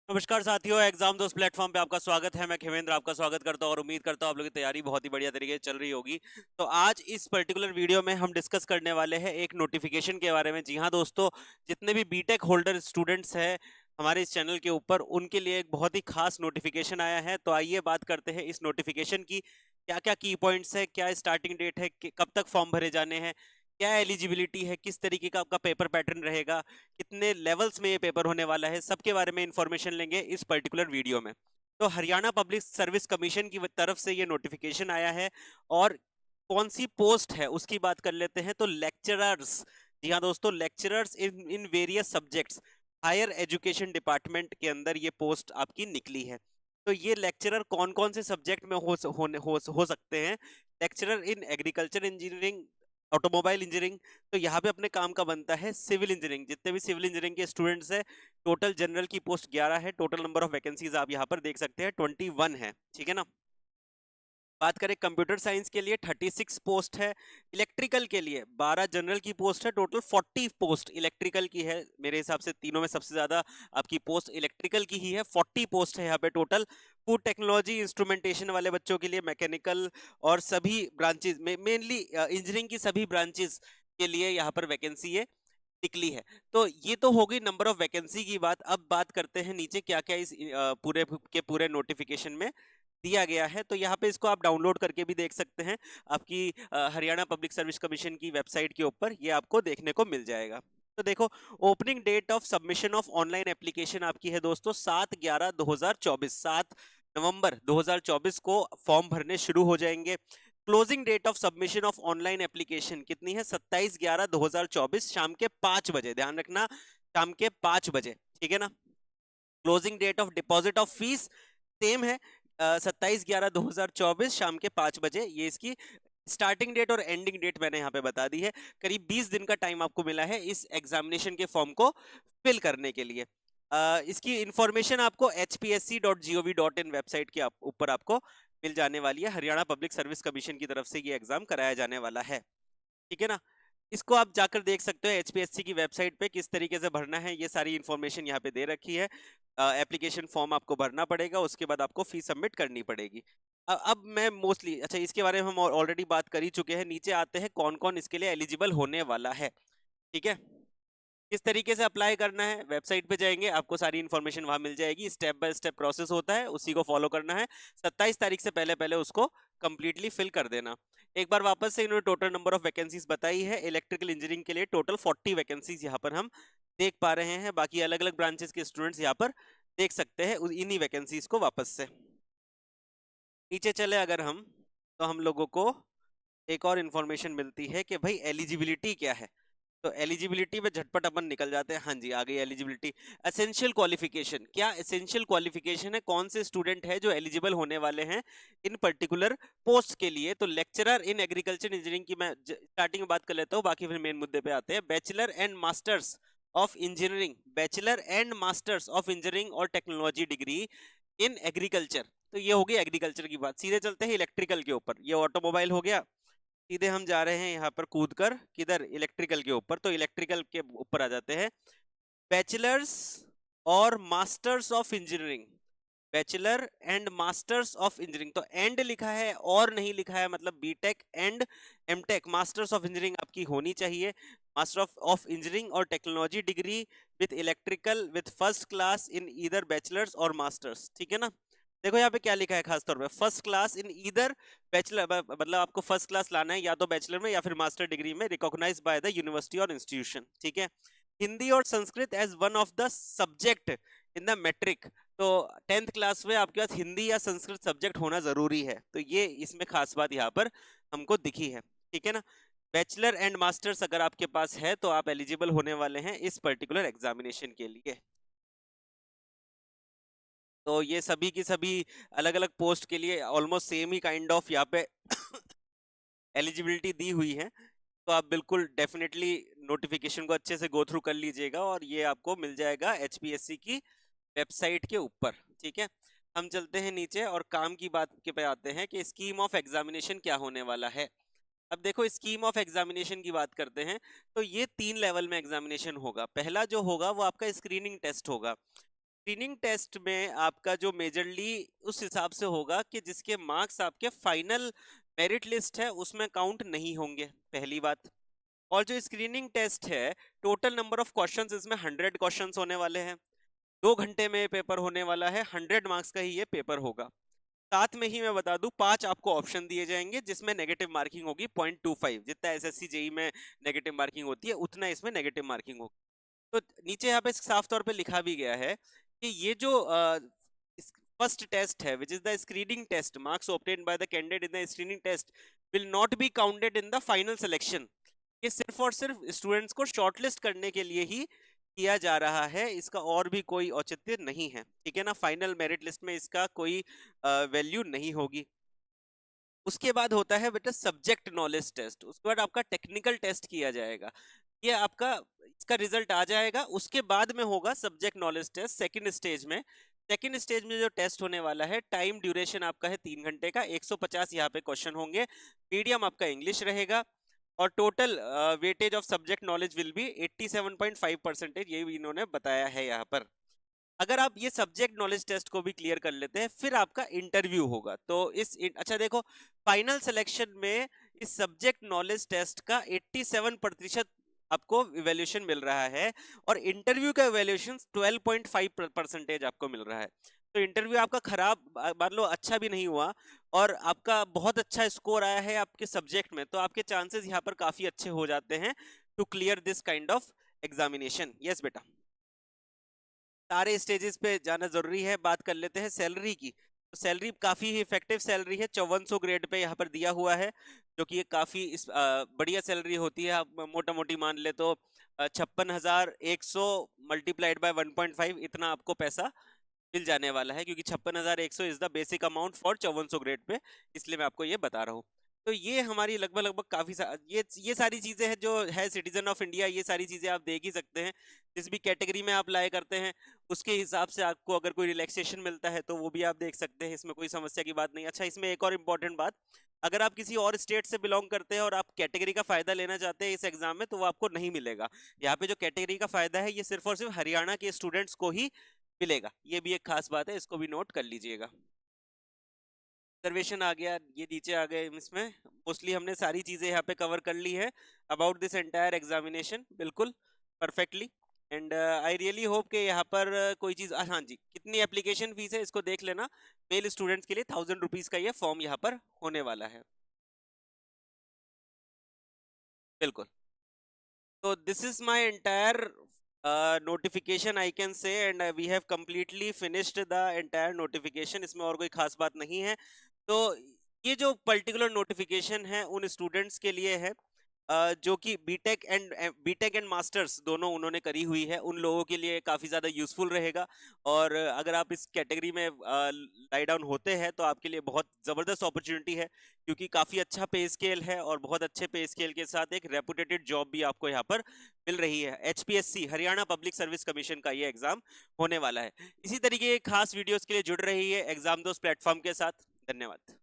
नमस्कार साथियों, एग्जाम दोस्त प्लेटफॉर्म पे आपका स्वागत है। मैं खिवेंद्र आपका स्वागत करता हूं और उम्मीद करता हूं आप लोगों की तैयारी बहुत ही बढ़िया तरीके से चल रही होगी। तो आज इस पर्टिकुलर वीडियो में हम डिस्कस करने वाले हैं एक नोटिफिकेशन के बारे में। जी हां दोस्तों, जितने भी बीटेक होल्डर स्टूडेंट्स हैं हमारे इस चैनल के ऊपर, उनके लिए एक बहुत ही खास नोटिफिकेशन आया है। तो आइए बात करते हैं इस नोटिफिकेशन की। क्या क्या की पॉइंट्स है, क्या स्टार्टिंग डेट है, कब तक फॉर्म भरे जाने हैं, क्या एलिजिबिलिटी है, किस तरीके का आपका पेपर पैटर्न रहेगा, कितने लेवल्स में ये पेपर होने वाला है, सबके बारे में इंफॉर्मेशन लेंगे इस पर्टिकुलर वीडियो में। तो हरियाणा पब्लिक सर्विस कमीशन की तरफ से ये नोटिफिकेशन आया है और कौन सी पोस्ट है उसकी बात कर लेते हैं। तो लेक्चरर्स, जी हाँ दोस्तों, lecturers in in various subjects, higher education department के अंदर ये पोस्ट आपकी निकली है। तो ये लेक्चरर कौन कौन से सब्जेक्ट में हो सकते हैं? Lecturer in agriculture engineering, automobile engineering. तो यहाँ पे अपने काम का बनता है सिविल इंजीनियरिंग। जितने भी सिविल इंजीनियरिंग के स्टूडेंट्स हैं, टोटल जनरल की पोस्ट 11 है, टोटल नंबर ऑफ वैकेंसीज आप यहाँ पर देख सकते हैं 21 है। ठीक है ना। बात करें कंप्यूटर साइंस के लिए 36 पोस्ट है, इलेक्ट्रिकल के लिए 12 जनरल की पोस्ट है, टोटल 40 पोस्ट इलेक्ट्रिकल की है। मेरे हिसाब से तीनों में सबसे ज्यादा आपकी पोस्ट इलेक्ट्रिकल की ही है। 40 पोस्ट है यहाँ पे टोटल। फूड टेक्नोलॉजी इंस्ट्रूमेंटेशन वाले बच्चों के लिए, मैकेनिकल और सभी ब्रांचेज में, मेनली इंजीनियरिंग की सभी ब्रांचेज के लिए यहाँ पर वैकेंसी है निकली है। तो ये तो हो गई नंबर ऑफ वैकेंसी की बात। अब बात करते हैं नीचे क्या क्या इस पूरे के पूरे नोटिफिकेशन में दिया गया है। तो यहाँ पे इसको आप डाउनलोड करके भी देख सकते हैं। आपकी हरियाणा पब्लिक सर्विस कमीशन की वेबसाइट के ऊपर ये आपको देखने को मिल जाएगा। तो देखो, opening date of submission of online application आपकी है दोस्तों 7/11/2024, 7 नवंबर 2024 को फॉर्म भरने शुरू हो जाएंगे। Closing date of submission of online application कितनी है? 27/11/2024 शाम के 5 बजे। ध्यान रखना, शाम के 5 बजे। ठीक है ना। Closing date of deposit of fees same है, 27/11/2024 शाम के 5 बजे। ये इसकी स्टार्टिंग डेट और एंडिंग डेट मैंने यहाँ पे बता दी है। करीब 20 दिन का टाइम आपको मिला है इस एग्जामिनेशन के फॉर्म को फिल करने के लिए। इसकी इंफॉर्मेशन आपको hpsc.gov.in वेबसाइट के ऊपर आपको मिल जाने वाली है। हरियाणा पब्लिक सर्विस कमीशन की तरफ से ये एग्जाम कराया जाने वाला है। ठीक है ना। इसको आप जाकर देख सकते हो एचपीएससी की वेबसाइट पे किस तरीके से भरना है। ये सारी इंफॉर्मेशन यहाँ पे दे रखी है। एप्लीकेशन फॉर्म आपको भरना पड़ेगा, उसके बाद आपको फीस सबमिट करनी पड़ेगी। अब मैं मोस्टली, अच्छा, इसके बारे में हम ऑलरेडी बात कर ही चुके हैं। नीचे आते हैं कौन कौन इसके लिए एलिजिबल होने वाला है। ठीक है। किस तरीके से अप्लाई करना है, वेबसाइट पे जाएंगे, आपको सारी इन्फॉर्मेशन वहां मिल जाएगी। स्टेप बाय स्टेप प्रोसेस होता है, उसी को फॉलो करना है। 27 तारीख से पहले पहले उसको कंप्लीटली फिल कर देना। एक बार वापस से इन्होंने टोटल नंबर ऑफ वैकेंसीज बताई है। इलेक्ट्रिकल इंजीनियरिंग के लिए टोटल 40 वैकेंसीज यहाँ पर हम देख पा रहे हैं। बाकी अलग अलग ब्रांचेस के स्टूडेंट्स यहाँ पर देख सकते हैं इन्हीं वैकेंसीज को। वापस से नीचे चले अगर हम, तो हम लोगों को एक और इन्फॉर्मेशन मिलती है कि भाई एलिजिबिलिटी क्या है। तो एलिजिबिलिटी में झटपट अपन निकल जाते हैं। हाँ जी, आ गई एलिजिबिलिटी। एसेंशियल क्वालिफिकेशन, क्या एसेंशियल क्वालिफिकेशन है, कौन से स्टूडेंट है जो एलिजिबल होने वाले हैं इन पर्टिकुलर पोस्ट के लिए? तो लेक्चरर इन एग्रीकल्चर इंजीनियरिंग की मैं स्टार्टिंग में बात कर लेता हूँ, बाकी फिर मेन मुद्दे पे आते हैं। Bachelor and masters of engineering, bachelor and masters of engineering और टेक्नोलॉजी डिग्री इन एग्रीकल्चर। तो ये हो गई एग्रीकल्चर की बात। सीधे चलते हैं इलेक्ट्रिकल के ऊपर। ये ऑटोमोबाइल हो गया। सीधे हम जा रहे हैं यहाँ पर कूद कर किधर, इलेक्ट्रिकल के ऊपर। तो इलेक्ट्रिकल के ऊपर आ जाते हैं। बैचलर्स और masters of engineering, bachelor and masters of engineering. तो एंड लिखा है और नहीं लिखा है, मतलब BTech and MTech. Masters of engineering आपकी होनी चाहिए। मास्टर ऑफ इंजीनियरिंग और technology degree with electrical with first class in either bachelors और मास्टर्स। ठीक है ना। देखो यहाँ पे क्या लिखा है खास तौर पे, first class in either bachelor, मतलब आपको फर्स्ट क्लास लाना है या तो बैचलर में या फिर मास्टर डिग्री में, रिकॉग्नाइज्ड बाय द यूनिवर्सिटी और इंस्टीट्यूशन। ठीक है। हिंदी और Sanskrit as one of the subject in the matric. तो 10th क्लास में आपके पास हिंदी या संस्कृत सब्जेक्ट होना जरूरी है। तो ये इसमें खास बात यहाँ पर हमको दिखी है। ठीक है ना। बैचलर एंड मास्टर्स अगर आपके पास है तो आप एलिजिबल होने वाले हैं इस पर्टिकुलर एग्जामिनेशन के लिए। तो ये सभी की सभी अलग अलग पोस्ट के लिए almost same he kind of यहाँ पे एलिजिबिलिटी दी हुई है। तो आप बिल्कुल डेफिनेटली नोटिफिकेशन को अच्छे से गो थ्रू कर लीजिएगा और ये आपको मिल जाएगा एचपीएससी की वेबसाइट के ऊपर। ठीक है। हम चलते हैं नीचे और काम की बात के पे आते हैं कि स्कीम ऑफ एग्जामिनेशन क्या होने वाला है। अब देखो, स्कीम ऑफ एग्जामिनेशन की बात करते हैं तो ये 3 लेवल में एग्जामिनेशन होगा। पहला जो होगा वो आपका स्क्रीनिंग टेस्ट होगा। स्क्रीनिंग टेस्ट में आपका जो मेजरली उस हिसाब से होगा कि जिसके मार्क्स आपके फाइनल मेरिट लिस्ट है उसमें काउंट नहीं होंगे, पहली बात। और जो स्क्रीनिंग टेस्ट है, टोटल नंबर ऑफ क्वेश्चंस इसमें 100 क्वेश्चंस होने वाले हैं। 2 घंटे में पेपर होने वाला है, 100 मार्क्स का ही ये पेपर होगा। साथ में ही मैं बता दूं 5 आपको ऑप्शन दिए जाएंगे जिसमें नेगेटिव मार्किंग होगी 0.25, जितना एसएससी जेई में नेगेटिव मार्किंग होती है उतना इसमें नेगेटिव मार्किंग होगी। तो नीचे यहाँ पे साफ तौर पे लिखा भी गया है कि ये जो फर्स्ट टेस्ट है which is the screening test, marks obtained by the candidate in the screening test will not be counted in the final selection. ये सिर्फ और सिर्फ स्टूडेंट्स को शॉर्टलिस्ट करने के लिए ही किया जा रहा है, इसका और भी कोई औचित्य नहीं है, ठीक है ना। फाइनल मेरिट लिस्ट में इसका कोई वैल्यू नहीं होगी। उसके बाद होता है बेटा सब्जेक्ट नॉलेज टेस्ट, उसके बाद आपका टेक्निकल टेस्ट किया जाएगा। ये आपका इसका रिजल्ट आ जाएगा, उसके बाद में होगा subject knowledge test second stage में। सेकंड स्टेज में जो टेस्ट होने वाला है, टाइम ड्यूरेशन आपका है 3 घंटे का, 150 यहाँ पे क्वेश्चन होंगे, मीडियम आपका इंग्लिश रहेगा, और total weightage of subject knowledge will be 87.5%, ये भी इन्होंने बताया है यहाँ पर। अगर आप ये सब्जेक्ट नॉलेज टेस्ट को भी क्लियर कर लेते हैं फिर आपका इंटरव्यू होगा। तो अच्छा देखो, फाइनल सिलेक्शन में इस सब्जेक्ट नॉलेज टेस्ट का 87% आपको इवैल्यूएशन मिल रहा है, और इंटरव्यू का इवैल्यूएशन 12.5% आपको मिल रहा है। तो इंटरव्यू आपका खराब, मान लो अच्छा भी नहीं हुआ, और आपका बहुत अच्छा स्कोर आया है आपके सब्जेक्ट में, तो आपके चांसेस यहाँ पर काफी अच्छे हो जाते हैं to clear this kind of examination. Yes बेटा, सारे स्टेजेस पे जाना जरूरी है। बात कर लेते हैं सैलरी की। तो सैलरी काफी ही इफेक्टिव सैलरी है, 5400 ग्रेड पे यहाँ पर दिया हुआ है, जो कि ये काफी बढ़िया सैलरी होती है। आप मोटा मोटी मान ले तो 56,100 मल्टीप्लाइड बाय 1.5 इतना आपको पैसा मिल जाने वाला है, क्योंकि 56,100 is the basic amount for 5400 grade pay, इसलिए मैं आपको ये बता रहा हूँ। तो ये हमारी लगभग लगभग काफी ये सारी चीजें हैं जो है सिटीजन ऑफ इंडिया, ये सारी चीजें आप देख ही सकते हैं। जिस भी कैटेगरी में आप लाए करते हैं उसके हिसाब से आपको अगर कोई रिलैक्सेशन मिलता है तो वो भी आप देख सकते हैं, इसमें कोई समस्या की बात नहीं। अच्छा, इसमें एक और इम्पोर्टेंट बात, अगर आप किसी और स्टेट से बिलोंग करते हैं और आप कैटेगरी का फायदा लेना चाहते हैं इस एग्जाम में, तो वो आपको नहीं मिलेगा। यहाँ पे जो कैटेगरी का फायदा है ये सिर्फ और सिर्फ हरियाणा के स्टूडेंट्स को ही मिलेगा, ये भी एक खास बात है, इसको भी नोट कर लीजिएगा। रिजर्वेशन आ गया, ये नीचे आ गए, इसमें मोस्टली हमने सारी चीजें यहाँ पे कवर कर ली है अबाउट दिस एंटायर एग्जामिनेशन, बिल्कुल perfectly. And I really hope कि यहाँ पर कोई चीज, हाँ जी, कितनी एप्लीकेशन फीस है इसको देख लेना। मेल स्टूडेंट्स के लिए 1000 रुपीज का ये फॉर्म यहाँ पर होने वाला है, बिल्कुल। So this is my entire notification I can say, and we have completely finished the entire notification. इसमें और कोई खास बात नहीं है। तो ये जो पर्टिकुलर नोटिफिकेशन है उन स्टूडेंट्स के लिए है जो कि बीटेक एंड मास्टर्स दोनों उन्होंने करी हुई है, उन लोगों के लिए काफ़ी ज़्यादा यूज़फुल रहेगा। और अगर आप इस कैटेगरी में लाई डाउन होते हैं तो आपके लिए बहुत ज़बरदस्त अपॉर्चुनिटी है, क्योंकि काफ़ी अच्छा पे स्केल है, और बहुत अच्छे पे स्केल के साथ एक रेपुटेटेड जॉब भी आपको यहाँ पर मिल रही है। HPSC Haryana public service commission का ये एग्जाम होने वाला है। इसी तरीके के खास वीडियोज़ के लिए जुड़ रही है एग्जाम दोस्त प्लेटफॉर्म के साथ। धन्यवाद।